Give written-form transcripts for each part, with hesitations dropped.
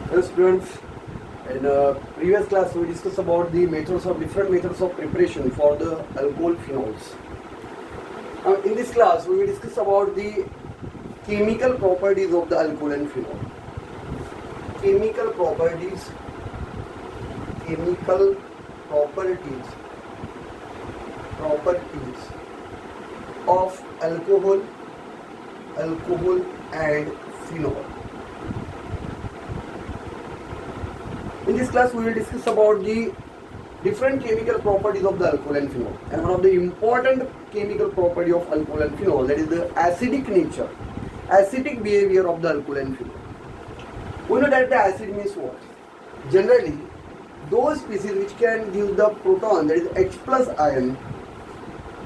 Hello students, in previous class we discussed about the different methods of preparation for the alcohol phenols. Now in this class we will discuss about the chemical properties of the alcohol and phenol. Chemical properties of alcohol and phenol. In this class we will discuss about the different chemical properties of the alcohol and phenol, and one of the important chemical property of alcohol and phenol, that is the acidic nature, acidic behavior of the alcohol and phenol. We know that the acid means what? Generally those species which can give the proton, that is H plus ion,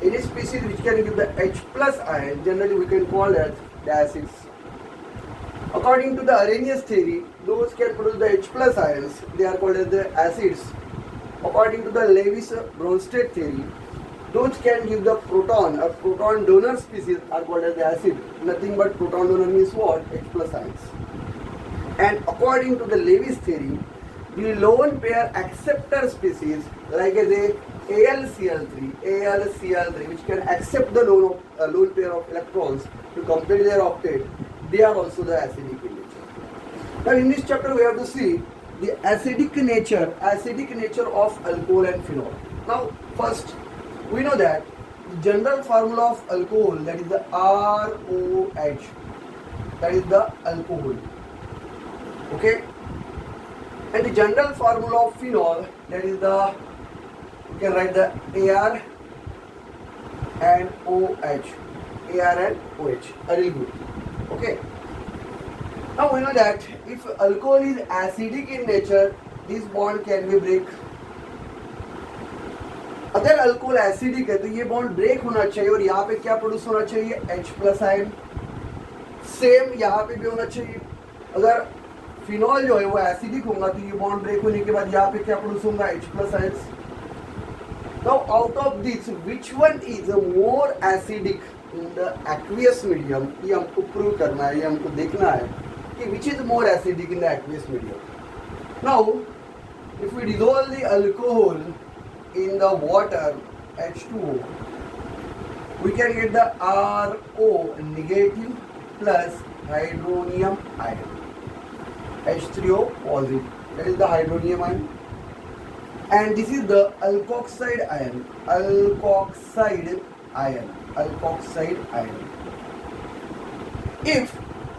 any species which can give the H plus ion, generally we can call that the acids. According to the Arrhenius theory, those can produce the H plus ions, they are called as the acids. According to the Lewis-Bronsted theory, those can give the proton or proton donor species are called as the acid. Nothing but proton donor means what? H plus ions. And according to the Lewis theory, the lone pair acceptor species like as a AlCl3, which can accept the lone pair of electrons to complete their octet, they are also the acidic in nature. Now in this chapter we have to see the acidic nature of alcohol and phenol. Now first we know that the general formula of alcohol, that is the ROH, that is the alcohol. Okay, and the general formula of phenol, that is the, you can write the AR and OH, aryl group. Okay, now we know that if alcohol is acidic in nature, this bond can be break. अगर alcohol acidic है तो ये bond break होना चाहिए और यहाँ पे क्या प्रोड्यूस होना चाहिए? H plus ion. सेम यहाँ पे भी होना चाहिए. अगर फिनॉल जो है वो एसिडिक होगा तो ये बॉन्ड ब्रेक होने के बाद यहाँ पे क्या प्रोड्यूस होगा? H plus ions. Now out of this which one is more acidic in the aqueous medium, ये हमको प्रूव करना है, ये हमको देखना है कि which is more acidic in the aqueous medium. Now if we dissolve the alcohol in the water H2O, we can get the RO negative plus hydronium ion, H3O positive, that is the hydronium ion, and this is the alkoxide ion, If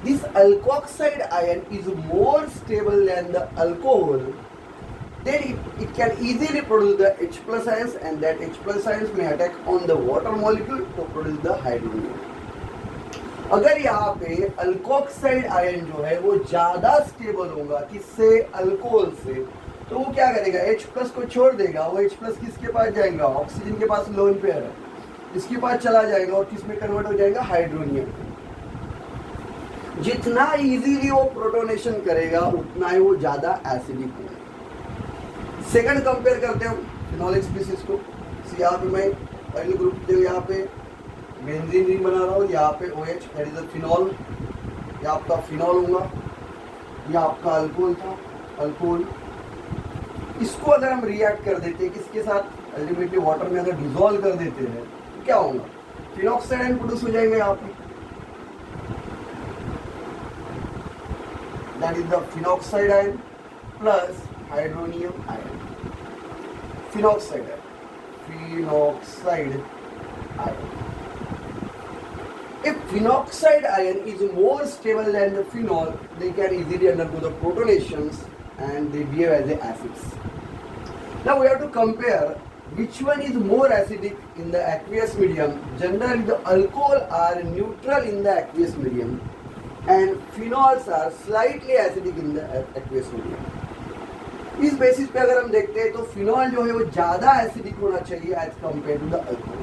this alkoxide ion is more stable than the alcohol, then it can easily produce the H plus ions, and that H plus ions may attack on the water molecule to produce the hydronium. अगर यहाँ पे alkoxide ion जो है वो ज़्यादा stable होगा किससे? Alcohol से, तो वो क्या करेगा? H प्लस को छोड़ देगा. वो H प्लस किसके पास जाएगा? ऑक्सीजन के पास लोन पेयर है, इसके पास चला जाएगा और किस में कन्वर्ट हो जाएगा? हाइड्रोनियम. जितना इजीली वो प्रोटोनेशन करेगा उतना ही वो ज़्यादा एसिडिक होगा. सेकंड कंपेयर करते हैं फिनॉलिक स्पीसीज को. यहाँ पे मैं पहले ग्रुप जो यहाँ पे बेंजीन रिंग बना रहा हूँ, यहाँ पे OH, that is the phenol. ये आपका फिनॉल होगा, ये आपका अल्कोहल था, अल्कोहल. इसको अगर हम रिएक्ट कर देते हैं किसके साथ? अल्टीमेटली वाटर में अगर डिसॉल्व कर देते हैं तो क्या होगा? फिनॉक्साइड आयन प्रोड्यूस हो जाएंगे यहाँ पे, that is the phenoxide ion plus hydronium ion. Phenoxide ion. If phenoxide ion is more stable than the phenol, they can easily undergo the protonations and they behave as the acids. Now we have to compare which one is more acidic in the aqueous medium. Generally the alcohol are neutral in the aqueous medium and phenols are slightly acidic in the aqueous medium. इस basis पे अगर हम देखते हैं तो phenol जो है वो ज़्यादा एसिडिक होना चाहिए as compare to the alcohol.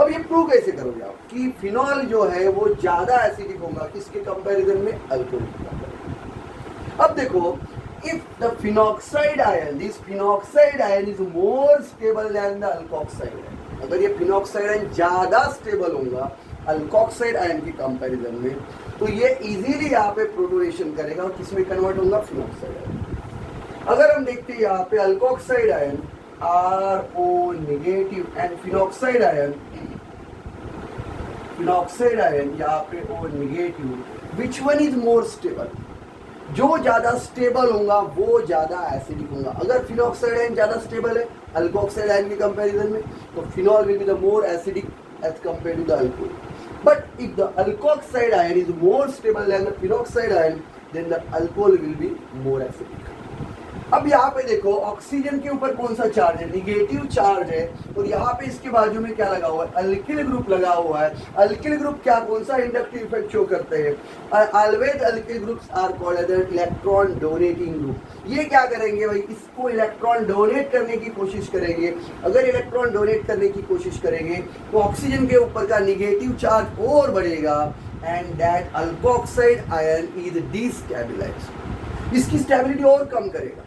अब ये प्रूव कैसे करोगे आप कि फिनॉल जो है वो ज़्यादा एसिडिक होगा किसके कंपैरिजन में? अल्कोहल के कंपैरिजन. अब देखो, if the phenoxide ion, this phenoxide ion is more stable then the alkoxide ion. अगर ये फिनॉक्साइड आयन ज़्यादा स्टेबल होगा अल्कोक्साइड आयन के कंपैरिजन में, तो ये इजीली यहाँ पे प्रोटोनेशन करेगा और किसमें कन्वर्ट होगा, फिनॉक्साइड आयन। अगर हम देखते हैं यहाँ पे alkoxide ion RO negative and phenoxide ion यहाँ पे O negative, which one is more stable? जो ज्यादा स्टेबल होगा वो ज्यादा एसिडिक होगा। अगर फिनॉक्साइड आयन ज्यादा स्टेबल है अल्कोक्साइड आयन के कंपैरिजन में, तो phenol will be the more acidic as compare to the alcohol. But if the alkoxide ion is more stable then the phenoxide ion, then the alcohol will be more acidic. अब यहाँ पे देखो oxygen के ऊपर कौन सा charge है, negative charge है, और यहाँ पे इसके बाजू में क्या लगा हुआ है, अल्किल ग्रुप लगा हुआ है। अल्किल ग्रुप क्या कौन सा इंडक्टिव इफेक्ट शो करते हैं? Always alkyl groups are called as electron donating group. ये क्या करेंगे भाई, इसको इलेक्ट्रॉन डोनेट करने की कोशिश करेंगे। अगर इलेक्ट्रॉन डोनेट करने की कोशिश करेंगे तो ऑक्सीजन के ऊपर का निगेटिव चार्ज और बढ़ेगा and that alkoxide ion is destabilized, इसकी स्टेबिलिटी और कम करेगा।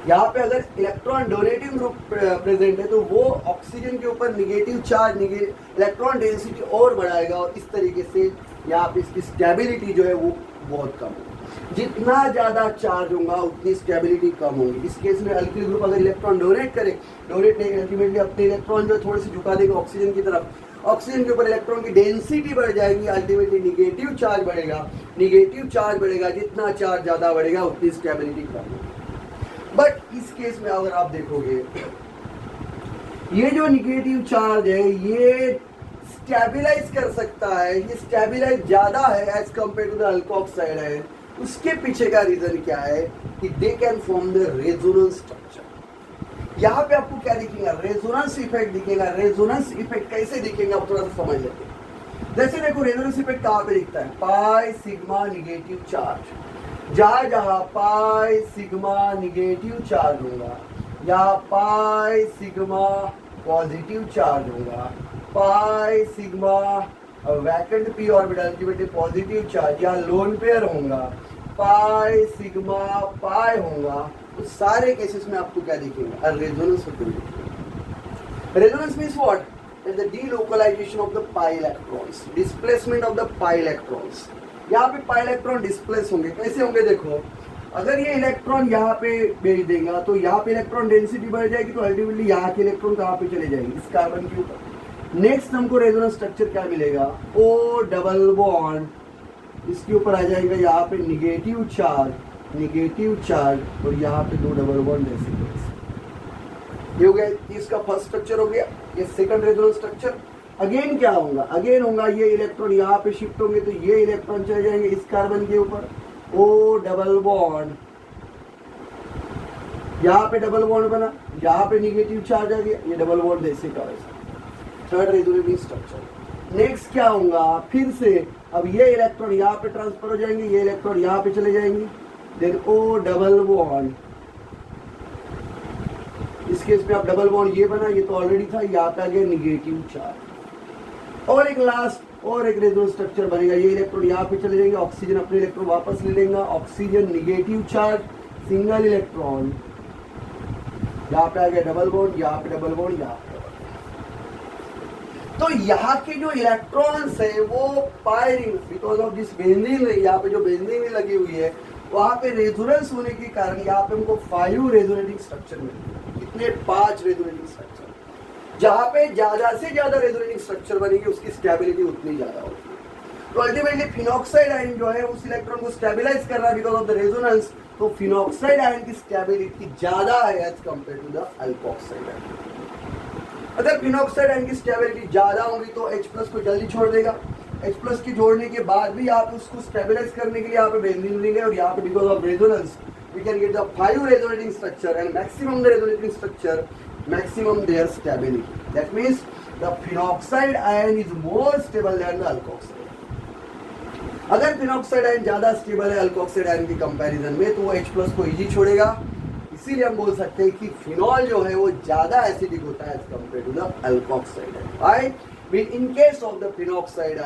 यहाँ पे अगर इलेक्ट्रॉन डोनेटिंग ग्रुप प्रेजेंट है तो वो ऑक्सीजन के ऊपर निगेटिव चार्ज इलेक्ट्रॉन डेंसिटी और बढ़ाएगा, और इस तरीके से यहाँ पे इसकी स्टेबिलिटी जो है वो बहुत कम होगी। जितना ज़्यादा चार्ज होगा उतनी स्टेबिलिटी कम होगी। इस केस में अल्किल ग्रुप अगर इलेक्ट्रॉन डोनेट नहीं अल्टीमेटली अपने इलेक्ट्रॉन जो है थोड़े से झुका देगा ऑक्सीजन की तरफ। ऑक्सीजन के ऊपर इलेक्ट्रॉन की डेंसिटी बढ़ जाएगी, अल्टीमेटली निगेटिव चार्ज बढ़ेगा। जितना चार्ज ज़्यादा बढ़ेगा उतनी स्टेबिलिटी कम होगी। बट इस केस में अगर आप देखोगे ये जो निगेटिव चार्ज है ये स्टेबलाइज कर सकता है, ये स्टेबलाइज ज्यादा है as compare to the alkoxide है। उसके पीछे का रीजन क्या है कि they can form the resonance structure. यहाँ पे आपको क्या दिखेगा, रेजोनेंस इफेक्ट दिखेगा। रेजोनेंस इफेक्ट कैसे दिखेगा आप थोड़ा सा समझ लेते हैं। जैसे देखो रेजोनेंस इफेक्ट कहाँ पे दिखता है, पाई सिग्मा निगेटिव चार्ज, जहां जहां पाई सिग्मा निगेटिव चार्ज होगा या पाई सिग्मा पॉजिटिव चार्ज होगा, pi sigma vacant P orbital ultimately positive charge या लोन पेयर होगा, पाई सिग्मा पाई होगा, तो सारे केसेस में आपको क्या दिखेगा, रेजोनेंस दिखेगा। Resonance means what, the delocalization of the pi electrons, displacement of the pi electrons. यहाँ पे पाई इलेक्ट्रॉन डिस्प्लेस होंगे, कैसे होंगे देखो, अगर ये इलेक्ट्रॉन यहाँ पे भेज देगा तो यहाँ पे इलेक्ट्रॉन डेंसिटी बढ़ जाएगी, तो अल्टीमेटली यहाँ के इलेक्ट्रॉन कहाँ पे चले जाएंगे, इस कार्बन के ऊपर। नेक्स्ट हमको रेजोनेंस स्ट्रक्चर क्या मिलेगा, O डबल बॉन्ड, इसके ऊपर आ जाएगा यहाँ पे निगेटिव चार्ज और यहाँ पे 2 डबल बॉन्ड ऐसे। ये हो गया, इसका फर्स्ट स्ट्रक्चर हो गया। ये सेकंड रेजोनेंस स्ट्रक्चर अगेन क्या होगा, ये इलेक्ट्रॉन यहाँ पे शिफ्ट होंगे तो ये इलेक्ट्रॉन चले जाएंगे इस कार्बन के ऊपर, O डबल बॉन्ड, यहाँ पे डबल बॉन्ड बना, यहाँ पे निगेटिव चार्ज आ गया, ये डबल बॉन्ड ऐसे का वैसे। Third resonating structure. नेक्स्ट क्या होगा, फिर से अब ये इलेक्ट्रॉन यहाँ पे ट्रांसफर हो जाएंगे, ये इलेक्ट्रॉन यहाँ पे चले जाएंगे, देन O डबल बॉन्ड, इस केस में अब डबल बॉन्ड ये बना, ये तो ऑलरेडी था, यहाँ पे आ गया निगेटिव चार्ज। और एक लास्ट और एक रेजोनेंस स्ट्रक्चर बनेगा, ये इलेक्ट्रॉन यहाँ पे चले जाएंगे, ऑक्सीजन अपने इलेक्ट्रॉन वापस ले लेगा, oxygen negative charge, single electron, यहाँ पे आ गया डबल बॉन्ड, यहाँ पे डबल बॉन्ड, यहाँ पे। तो यहाँ के जो इलेक्ट्रॉन्स है वो pi ring, because of this benzene, यहाँ पे जो बेंजीन लगी हुई है वहाँ पे रेजोनेंस होने के कारण यहाँ पे हमको 5 रेजोनेटिंग स्ट्रक्चर मिलते हैं। कितने, 5 रेजोनेटिंग स्ट्रक्चर। जहाँ पे ज्यादा से ज्यादा रेजोनेटिंग स्ट्रक्चर बनेगी उसकी स्टेबिलिटी उतनी ज्यादा होगी। तो अल्टीमेटली फिनॉक्साइड आयन जो है उस इलेक्ट्रॉन को स्टेबलाइज कर रहा है बिकॉज ऑफ द रेजोनेंस, तो फिनॉक्साइड आयन की स्टेबिलिटी ज्यादा है as compare to the alkoxide ion. अगर फिनॉक्साइड आयन की स्टेबिलिटी ज्यादा होगी तो H+ को जल्दी छोड़ देगा, H+ की जोड़ने के बाद भी आप उसको स्टेबलाइज करने के लिए यहाँ पे बेंजीन लेंगे, और यहाँ पे because of resonance we can get the 5 resonating structure and maximum the resonating structure, maximum their stability. That means the phenoxide ion is more stable than the alkoxide. अगर फिनॉक्साइड आयन ज्यादा stable है alkoxide ion की comparison में तो वो H+ को easy छोड़ेगा, इसीलिए हम बोल सकते हैं कि फिनॉल जो है वो ज्यादा एसिडिक होता है as compare to the alkoxide ion. Right, in case of the phenoxide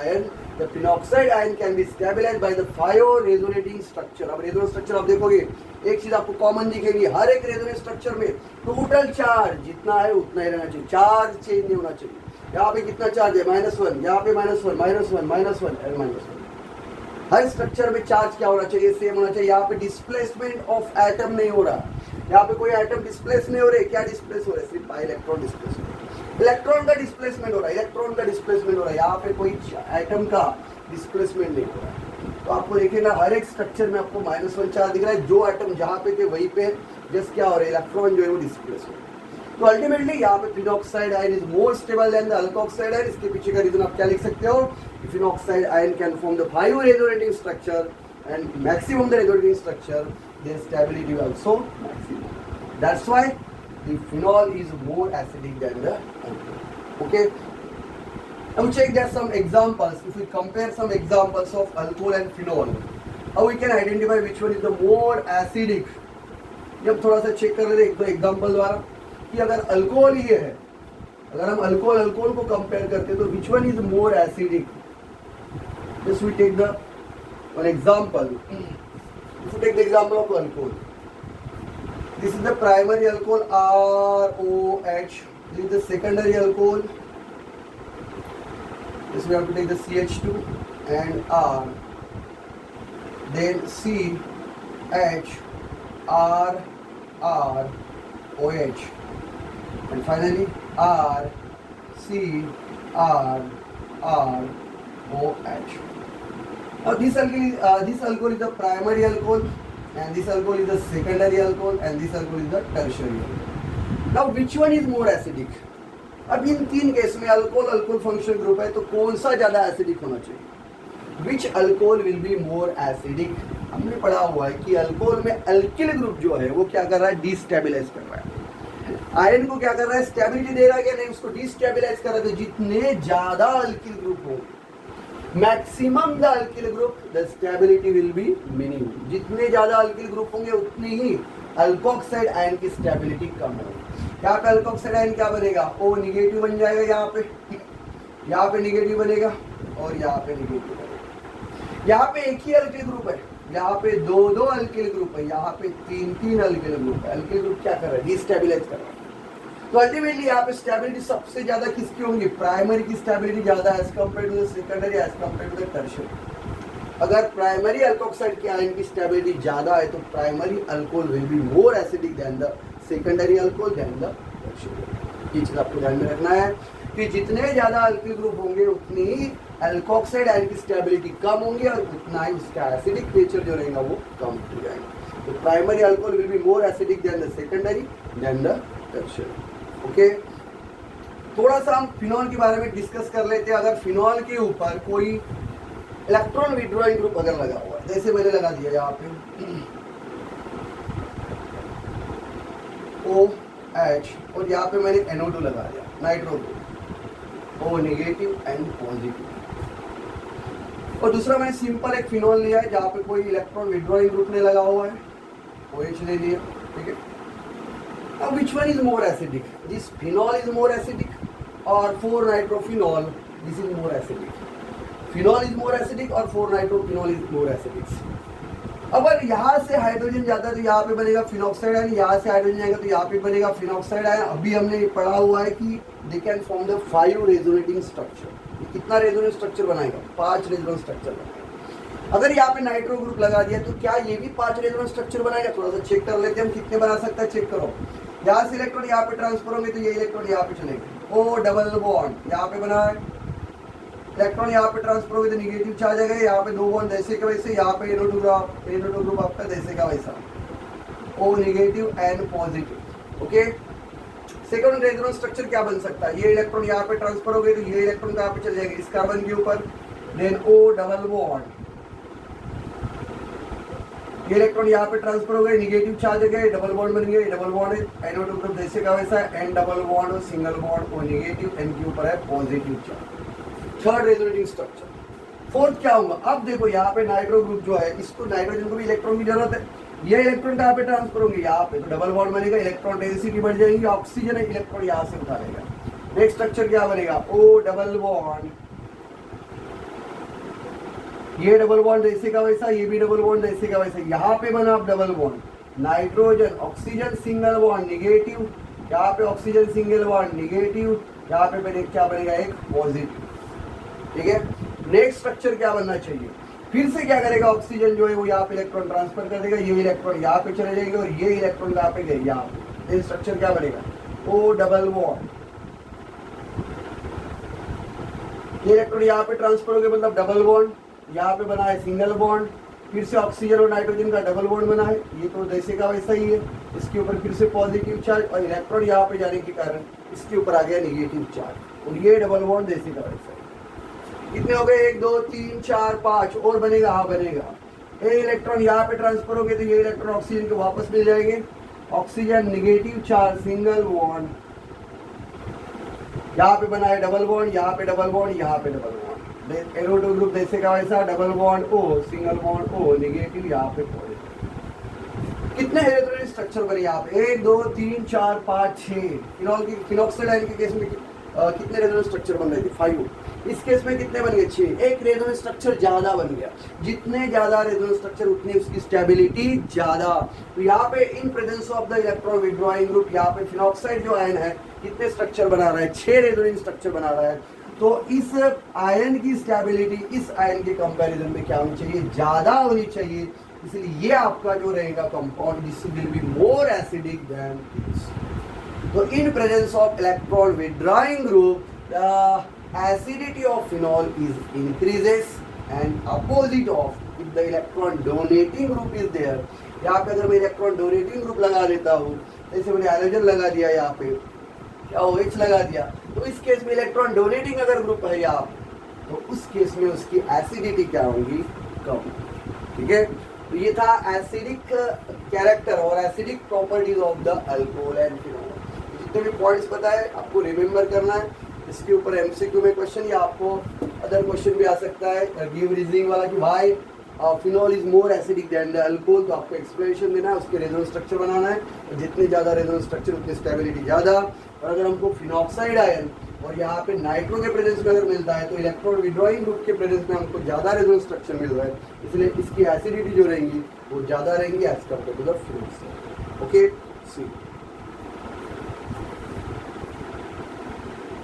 ion can be stabilized by the 5 resonating structure। अब रेजोनेंस स्ट्रक्चर आप देखोगे एक चीज आपको कॉमन दिखेगी, हर एक रेजोनेंस स्ट्रक्चर में टोटल चार्ज जितना है उतना ही रहना चाहिए, चार्ज चेंज नहीं होना चाहिए। यहाँ पे कितना चार्ज है, -1, यहाँ पे -1, -1, -1 and -1। हर स्ट्रक्चर में चार्ज क्या होना चाहिए, सेम होना चाहिए। यहाँ पे डिस्प्लेसमेंट ऑफ एटम नहीं हो रहा, यहाँ पे कोई एटम डिस्प्लेस नहीं हो रहे। क्या डिस्प्लेस हो रहे, सिर्फ बाय इलेक्ट्रॉन डिस्प्लेस हो रहा है, इलेक्ट्रॉन का डिस्प्लेसमेंट हो रहा है, इलेक्ट्रॉन का डिस्प्लेसमेंट हो रहा है। यहाँ पे कोई एटम का डिस्प्लेसमेंट नहीं हो रहा है। तो आपको देखिए ना, हर एक स्ट्रक्चर में आपको -1 चार्ज दिख रहा है। जो एटम जहाँ पे थे वहीं पे जस्ट क्या हो रहा है, इलेक्ट्रॉन जो है वो डिस्प्लेस हो रहा है। तो अल्टीमेटली यहाँ पे phenoxide ion is more stable then the alkoxide ion. इसके पीछे का रीजन आप क्या लिख सकते हो, phenoxide ion can form the 5 resonating structure and maximum the resonating structure, there stability is also maximum. That's why the phenol is more acidic then the alcohol. Okay, now check there some examples. If we compare some examples of alcohol and phenol, how we can identify which one is the more acidic. जब थोड़ा सा check कर लेते एक दो example द्वारा कि अगर अल्कोहल ये है, अगर हम अल्कोहल को कंपेयर करते हैं तो which one is more acidic. Just we take the one example, if you take the example of alcohol, this is the primary alcohol ROH, this is the secondary alcohol, this we have to take the CH2 and R, then CH R R OH, and finally R C R R OH. Now this alcohol is the primary alcohol, and this alcohol is the secondary alcohol, and this alcohol is the tertiary alcohol. Now which one is more acidic? अब इन तीन case में alcohol function group है, तो कौन सा ज्यादा acidic होना चाहिए, which alcohol will be more acidic. हमने पढ़ा हुआ है कि अल्कोहल में अल्किल ग्रुप जो है वो क्या कर रहा है, डिस्टेबिलाइज कर रहा है। आयरन को क्या कर रहा है, स्टेबिलिटी दे रहा है क्या, नहीं, उसको डिस्टेबिलाइज कर रहा है। तो जितने ज्यादा अल्किल ग्रुप हो, maximum the alkyl group, the stability will be minimum. जितने ज्यादा अल्किल ग्रुप होंगे उतनी ही अल्कोक्साइड आयन की स्टेबिलिटी कम होगी। यहाँ पे अल्कोक्साइड आयन क्या बनेगा, O निगेटिव बन जाएगा, यहाँ पे निगेटिव बनेगा और यहाँ पे निगेटिव बनेगा। यहाँ पे एक ही अल्किल ग्रुप है, यहाँ पे दो अल्किल ग्रुप है, यहाँ पे तीन अल्किल ग्रुप है। अल्किल ग्रुप क्या कर रहा है, डिस्टेबिलाइज कर रहा है। तो अल्टीमेटली यहाँ पे स्टेबिलिटी सबसे ज्यादा किसकी होंगी, प्राइमरी की स्टेबिलिटी ज्यादा as compare to the secondary, as compare to the tertiary. अगर प्राइमरी अल्कोक्साइड के आयन की स्टेबिलिटी ज्यादा है तो primary alcohol will be more acidic then the secondary alcohol then the tertiary. ये चीज आपको ध्यान में रखना है कि जितने ज्यादा अल्किल ग्रुप होंगे उतनी ही अल्कोक्साइड आयन की स्टेबिलिटी कम होंगी और उतना ही उसका एसिडिक नेचर जो रहेगा वो कम हो जाएगा। तो primary alcohol will be more acidic then the secondary then the tertiary. Okay, थोड़ा सा हम फिनॉल के बारे में डिस्कस कर लेते हैं। अगर फिनॉल के ऊपर कोई इलेक्ट्रॉन विड्रॉइंग ग्रुप अगर लगा हुआ है, जैसे मैंने लगा दिया यहाँ पे OH और यहाँ पे मैंने NO2 लगा दिया, nitro group, O negative and positive. और दूसरा मैंने सिंपल एक फिनॉल लिया है जहाँ पे कोई इलेक्ट्रॉन विड्रॉइंग ग्रुप नहीं लगा हुआ है, OH ले लिया, ठीक है। अब which one is more acidic, this phenol is more acidic और four nitrophenol this is more acidic. Phenol is more acidic और 4-नाइट्रोफिनॉल इज मोर एसिडिक। अगर यहाँ से हाइड्रोजन जाता है तो यहाँ पे बनेगा फिनॉक्साइड आयन, यहाँ से हाइड्रोजन जाएगा तो यहाँ पे बनेगा फिनॉक्साइड आयन। अभी हमने पढ़ा हुआ है कि they can form the 5 resonating structure. कितना रेजोनेंट स्ट्रक्चर बनाएगा, 5 रेजोनेंट स्ट्रक्चर बनाएगा। अगर यहाँ पे नाइट्रो ग्रुप लगा दिया तो क्या ये भी 5 रेजोनेंट स्ट्रक्चर बनाएगा, थोड़ा सा चेक कर लेते हैं हम कितने बना सकता है, चेक करो। यहाँ से इलेक्ट्रॉन यहाँ पे ट्रांसफर होंगे तो ये इलेक्ट्रॉन यहाँ पे चलेंगे, O डबल बॉन्ड यहाँ पे बना है, इलेक्ट्रॉन यहाँ पे ट्रांसफर होगी तो निगेटिव चार्ज आ गए, यहाँ पे 2 बॉन्ड जैसे का वैसे, यहाँ पे NO2 ग्रुप आपका जैसे का वैसा, O negative and positive. Okay, second resonance structure क्या बन सकता है, ये इलेक्ट्रॉन यहाँ पे ट्रांसफर हो गए तो ये इलेक्ट्रॉन कहाँ पे चले जाएंगे, इस कार्बन के ऊपर, देन O डबल बॉन्ड, ये इलेक्ट्रॉन यहाँ पे ट्रांसफर हो गए, निगेटिव चार्ज आ गए, डबल बॉन्ड बन गए, डबल बॉन्ड है NO2 ग्रुप जैसे का वैसा, एन डबल बॉन्ड और single bond, O negative, N के ऊपर है positive charge. Third resonating structure. Fourth क्या होगा, अब देखो यहाँ पे नाइट्रो ग्रुप जो है, इसको नाइट्रोजन को भी इलेक्ट्रॉन की जरूरत है, ये इलेक्ट्रॉन कहाँ पे ट्रांसफर होंगे, यहाँ पे, तो डबल बॉन्ड बनेगा, इलेक्ट्रॉन डेंसिटी बढ़ जाएगी, ऑक्सीजन है इलेक्ट्रॉन यहाँ से उठा लेगा। नेक्स्ट स्ट्रक्चर क्या बनेगा, O डबल बॉन्ड, ये डबल बॉन्ड जैसे का वैसा, ये भी डबल बॉन्ड जैसे का वैसा, यहाँ पे बना अब double bond, nitrogen oxygen single bond negative, यहाँ पे ऑक्सीजन सिंगल बॉन्ड निगेटिव, यहाँ पे क्या बनेगा, एक पॉजिटिव, ठीक है। नेक्स्ट स्ट्रक्चर क्या बनना चाहिए, फिर से क्या करेगा, ऑक्सीजन जो है वो यहाँ पे इलेक्ट्रॉन ट्रांसफर कर देगा, ये इलेक्ट्रॉन यहाँ पे चले जाएंगे और ये इलेक्ट्रॉन यहाँ पे गए यहाँ पे, स्ट्रक्चर क्या बनेगा, ओ डबल बॉन्ड। ये इलेक्ट्रॉन यहाँ पे ट्रांसफर हो गए मतलब डबल बॉन्ड, यहाँ पे बना है सिंगल बॉन्ड, फिर से ऑक्सीजन और नाइट्रोजन का डबल बॉन्ड बना है, ये तो जैसे का वैसा ही है। इसके ऊपर फिर से पॉजिटिव चार्ज और इलेक्ट्रॉन यहाँ पे जाने के कारण इसके ऊपर आ गया नेगेटिव चार्ज और ये डबल बॉन्ड जैसे का वैसा ही। कितने हो गए, 1 2 3 4 5 और बनेगा, हाँ बनेगा। ये इलेक्ट्रॉन यहाँ पे ट्रांसफर हो गए तो ये इलेक्ट्रॉन ऑक्सीजन को वापस मिल जाएंगे, oxygen negative charge single bond, यहाँ पे बना है डबल बॉन्ड, यहाँ पे डबल बॉन्ड, यहाँ पे डबल बॉन्ड, एरो2 ग्रुप जैसे का वैसा, double bond O, single bond O, negative, यहाँ पे पॉजिटिव। कितने हेटेरोजेनिक स्ट्रक्चर बने यहाँ पे, 1 2 3 4 5 6। फिनॉल की फिनॉक्साइड आयन के केस में कितने रेजोनेंस स्ट्रक्चर बन रहे थे, 5। इस केस में कितने बन गए, 6। एक रेजोनेंस स्ट्रक्चर ज्यादा बन गया, जितने ज्यादा रेजोनेंस स्ट्रक्चर उतनी उसकी स्टेबिलिटी ज्यादा। तो यहाँ पे in presence of the electron withdrawing group, यहाँ पे फिनॉक्साइड जो आयन है कितने स्ट्रक्चर बना रहा है, 6 रेजोनेंस स्ट्रक्चर बना रहा है। तो इस आयन की स्टेबिलिटी इस आयन के कंपैरिजन में क्या होनी चाहिए, ज्यादा होनी चाहिए। इसलिए ये आपका जो रहेगा compound, this will be more acidic then this. So in presence of electron withdrawing group, the acidity of phenol is increases and opposite of if the electron donating group is there. यहाँ पे अगर मैं electron donating group लगा देता हूँ, जैसे मैंने hydrogen लगा दिया यहाँ पे, क्या OH लगा दिया, तो इस केस में इलेक्ट्रॉन डोनेटिंग अगर ग्रुप है यहाँ, तो उस केस में उसकी एसिडिटी क्या होगी, कम। ठीक है, तो ये था एसिडिक कैरेक्टर और acidic properties of the alcohol and phenol. जितने भी पॉइंट्स बताए आपको रिमेम्बर करना है। इसके ऊपर एमसीक्यू में क्वेश्चन या आपको अदर क्वेश्चन भी आ सकता है, गिव रीजनिंग वाला कि why phenol is more acidic then the alcohol. तो आपको एक्सप्लेनेशन देना है, उसके रेजोनेंस स्ट्रक्चर बनाना है, और जितने ज़्यादा रेजोनेंस स्ट्रक्चर उतनी स्टेबिलिटी ज़्यादा। और अगर हमको फिनॉक्साइड आयन और यहाँ पे नाइट्रो के प्रेजेंस में अगर मिलता है, तो इलेक्ट्रॉन विड्रॉइंग ग्रुप के प्रेजेंस में हमको ज़्यादा रेजोनेंस स्ट्रक्चर मिल रहा है, इसलिए इसकी एसिडिटी जो रहेंगी वो ज़्यादा रहेंगी as compare to the phenoxide. Okay, C.